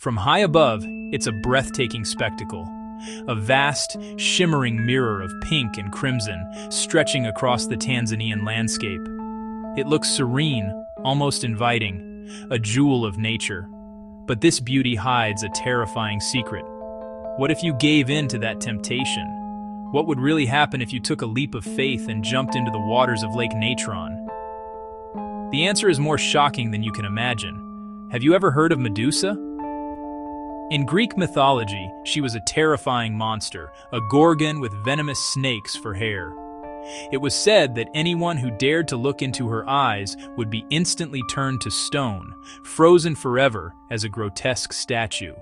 From high above, it's a breathtaking spectacle. A vast, shimmering mirror of pink and crimson stretching across the Tanzanian landscape. It looks serene, almost inviting, a jewel of nature. But this beauty hides a terrifying secret. What if you gave in to that temptation? What would really happen if you took a leap of faith and jumped into the waters of Lake Natron? The answer is more shocking than you can imagine. Have you ever heard of Medusa? In Greek mythology, she was a terrifying monster, a gorgon with venomous snakes for hair. It was said that anyone who dared to look into her eyes would be instantly turned to stone, frozen forever as a grotesque statue.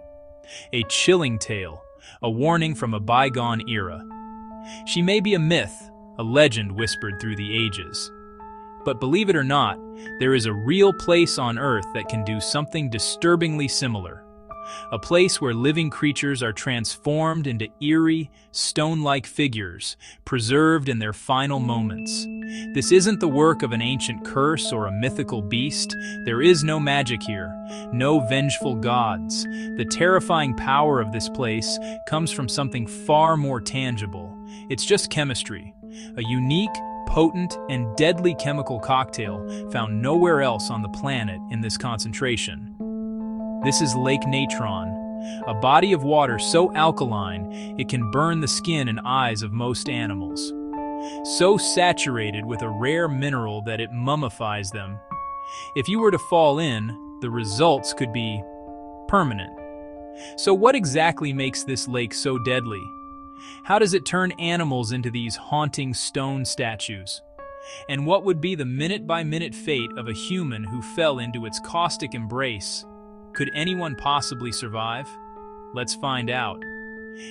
A chilling tale, a warning from a bygone era. She may be a myth, a legend whispered through the ages. But believe it or not, there is a real place on Earth that can do something disturbingly similar. A place where living creatures are transformed into eerie, stone-like figures, preserved in their final moments. This isn't the work of an ancient curse or a mythical beast. There is no magic here, no vengeful gods. The terrifying power of this place comes from something far more tangible. It's just chemistry, a unique, potent, and deadly chemical cocktail found nowhere else on the planet in this concentration. This is Lake Natron, a body of water so alkaline it can burn the skin and eyes of most animals. So saturated with a rare mineral that it mummifies them. If you were to fall in, the results could be permanent. So what exactly makes this lake so deadly? How does it turn animals into these haunting stone statues? And what would be the minute-by-minute fate of a human who fell into its caustic embrace? Could anyone possibly survive? Let's find out.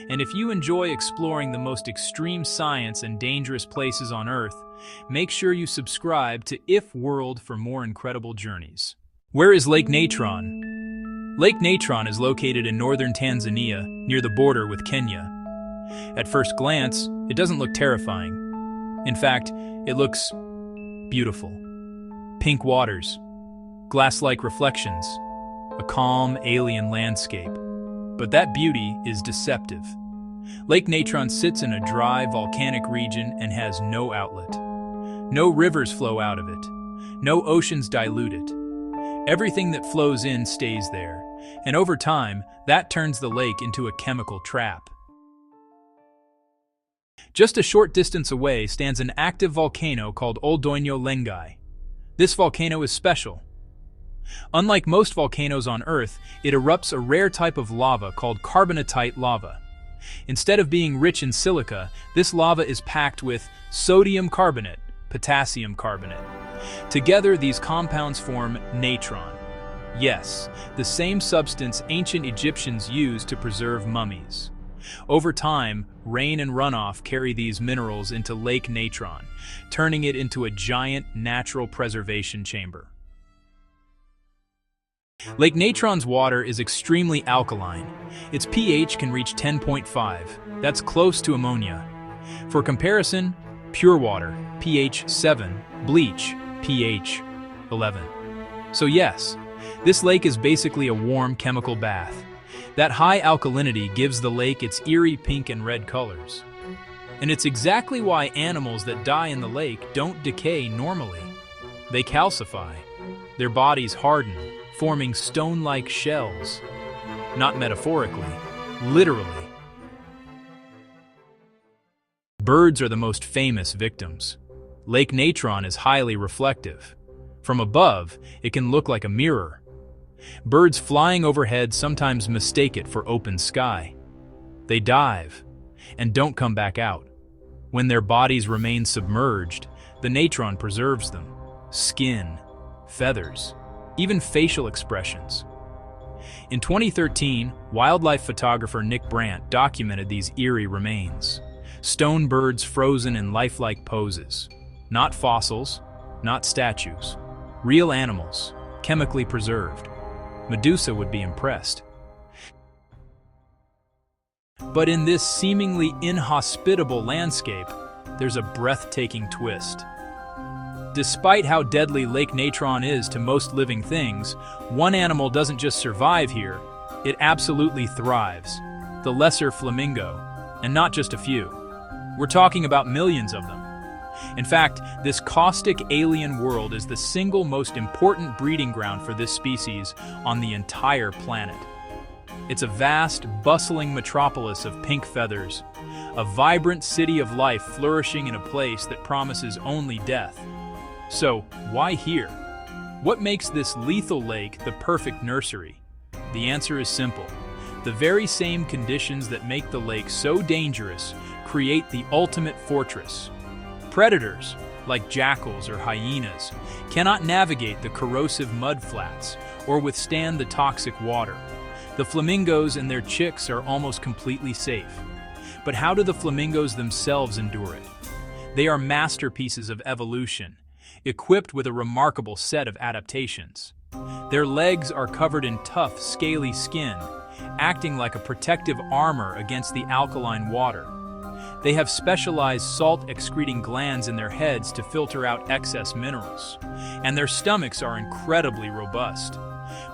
And if you enjoy exploring the most extreme science and dangerous places on Earth, make sure you subscribe to If World for more incredible journeys. Where is Lake Natron? Lake Natron is located in northern Tanzania, near the border with Kenya. At first glance, it doesn't look terrifying. In fact, it looks beautiful. Pink waters, glass-like reflections, a calm, alien landscape. But that beauty is deceptive. Lake Natron sits in a dry, volcanic region and has no outlet. No rivers flow out of it. No oceans dilute it. Everything that flows in stays there, and over time, that turns the lake into a chemical trap. Just a short distance away stands an active volcano called Oldoinyo Lengai. This volcano is special. Unlike most volcanoes on Earth, it erupts a rare type of lava called carbonatite lava. Instead of being rich in silica, this lava is packed with sodium carbonate, potassium carbonate. Together, these compounds form natron. Yes, the same substance ancient Egyptians used to preserve mummies. Over time, rain and runoff carry these minerals into Lake Natron, turning it into a giant natural preservation chamber. Lake Natron's water is extremely alkaline. Its pH can reach 10.5. That's close to ammonia. For comparison, pure water, pH 7, bleach, pH 11. So yes, this lake is basically a warm chemical bath. That high alkalinity gives the lake its eerie pink and red colors. And it's exactly why animals that die in the lake don't decay normally. They calcify. Their bodies harden, forming stone-like shells. Not metaphorically, literally. Birds are the most famous victims. Lake Natron is highly reflective. From above, it can look like a mirror. Birds flying overhead sometimes mistake it for open sky. They dive and don't come back out. When their bodies remain submerged, the natron preserves them. Skin, feathers, even facial expressions. In 2013, wildlife photographer Nick Brandt documented these eerie remains. Stone birds frozen in lifelike poses. Not fossils, not statues. Real animals, chemically preserved. Medusa would be impressed. But in this seemingly inhospitable landscape, there's a breathtaking twist. Despite how deadly Lake Natron is to most living things, one animal doesn't just survive here, It absolutely thrives. The lesser flamingo, and not just a few. We're talking about millions of them. In fact, this caustic alien world is the single most important breeding ground for this species on the entire planet. It's a vast, bustling metropolis of pink feathers, a vibrant city of life flourishing in a place that promises only death. So, why here? What makes this lethal lake the perfect nursery? The answer is simple. The very same conditions that make the lake so dangerous create the ultimate fortress. Predators, like jackals or hyenas, cannot navigate the corrosive mud flats or withstand the toxic water. The flamingos and their chicks are almost completely safe. But how do the flamingos themselves endure it? They are masterpieces of evolution, equipped with a remarkable set of adaptations. Their legs are covered in tough, scaly skin, acting like a protective armor against the alkaline water. They have specialized salt-excreting glands in their heads to filter out excess minerals, and their stomachs are incredibly robust.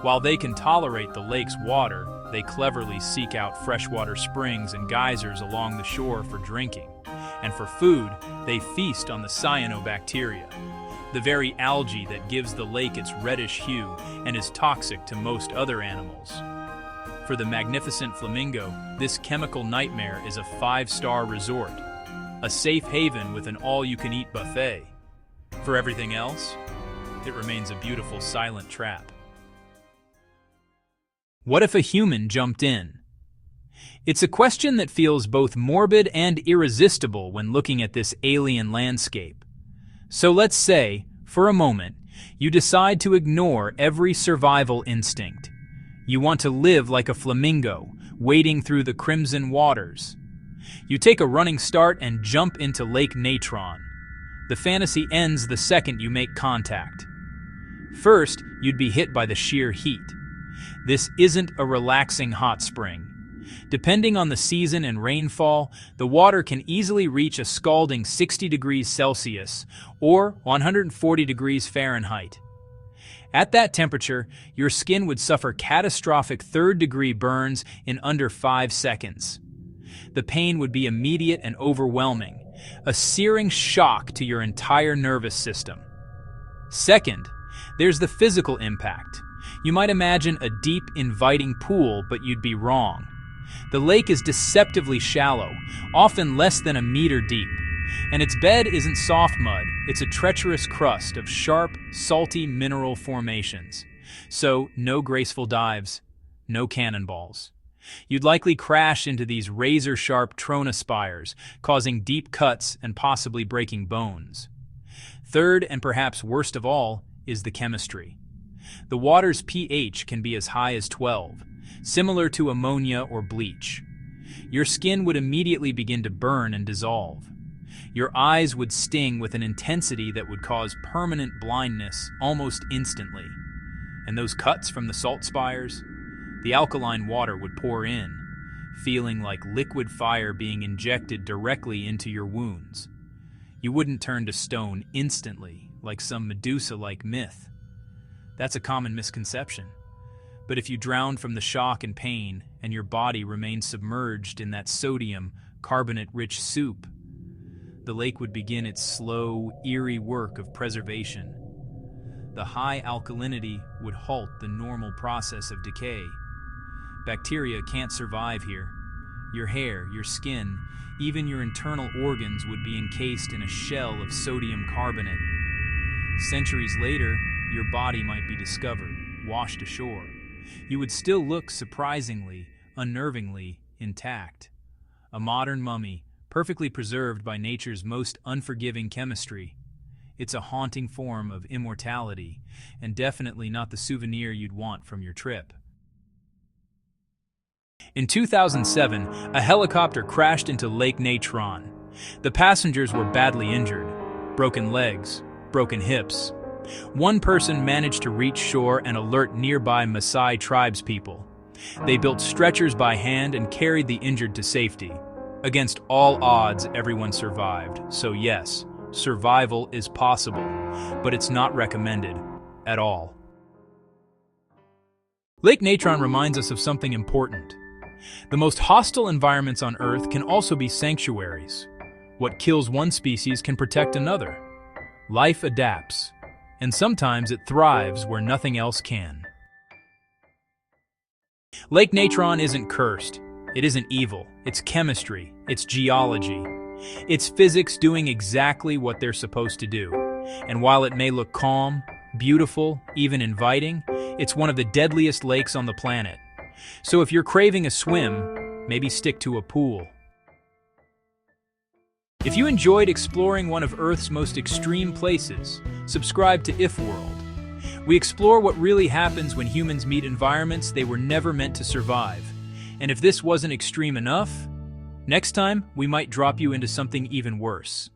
While they can tolerate the lake's water, they cleverly seek out freshwater springs and geysers along the shore for drinking. And for food, they feast on the cyanobacteria, the very algae that gives the lake its reddish hue and is toxic to most other animals. For the magnificent flamingo, this chemical nightmare is a 5-star resort, a safe haven with an all-you-can-eat buffet. For everything else, it remains a beautiful silent trap. What if a human jumped in? It's a question that feels both morbid and irresistible when looking at this alien landscape. So let's say, for a moment, you decide to ignore every survival instinct. You want to live like a flamingo, wading through the crimson waters. You take a running start and jump into Lake Natron. The fantasy ends the second you make contact. First, you'd be hit by the sheer heat. This isn't a relaxing hot spring. Depending on the season and rainfall, the water can easily reach a scalding 60 degrees Celsius or 140 degrees Fahrenheit. At that temperature, your skin would suffer catastrophic third-degree burns in under 5 seconds. The pain would be immediate and overwhelming, a searing shock to your entire nervous system. Second, there's the physical impact. You might imagine a deep, inviting pool, but you'd be wrong. The lake is deceptively shallow, often less than a meter deep. And its bed isn't soft mud, it's a treacherous crust of sharp, salty mineral formations. So, no graceful dives, no cannonballs. You'd likely crash into these razor-sharp trona spires, causing deep cuts and possibly breaking bones. Third, and perhaps worst of all, is the chemistry. The water's pH can be as high as 12, similar to ammonia or bleach. Your skin would immediately begin to burn and dissolve. Your eyes would sting with an intensity that would cause permanent blindness almost instantly. And those cuts from the salt spires? The alkaline water would pour in, feeling like liquid fire being injected directly into your wounds. You wouldn't turn to stone instantly, like some Medusa-like myth. That's a common misconception. But if you drowned from the shock and pain, and your body remained submerged in that sodium, carbonate-rich soup, the lake would begin its slow, eerie work of preservation. The high alkalinity would halt the normal process of decay. Bacteria can't survive here. Your hair, your skin, even your internal organs would be encased in a shell of sodium carbonate. Centuries later, your body might be discovered, washed ashore. You would still look surprisingly, unnervingly intact. A modern mummy, perfectly preserved by nature's most unforgiving chemistry. It's a haunting form of immortality, and definitely not the souvenir you'd want from your trip. In 2007, a helicopter crashed into Lake Natron. The passengers were badly injured, broken legs, broken hips. One person managed to reach shore and alert nearby Maasai tribespeople. They built stretchers by hand and carried the injured to safety. Against all odds, everyone survived. So yes, survival is possible, but it's not recommended at all. Lake Natron reminds us of something important. The most hostile environments on Earth can also be sanctuaries. What kills one species can protect another. Life adapts, and sometimes it thrives where nothing else can. Lake Natron isn't cursed. It isn't evil. It's chemistry. It's geology. It's physics doing exactly what they're supposed to do. And while it may look calm, beautiful, even inviting, it's one of the deadliest lakes on the planet. So if you're craving a swim, maybe stick to a pool. If you enjoyed exploring one of Earth's most extreme places, subscribe to If World. We explore what really happens when humans meet environments they were never meant to survive. And if this wasn't extreme enough, next time we might drop you into something even worse.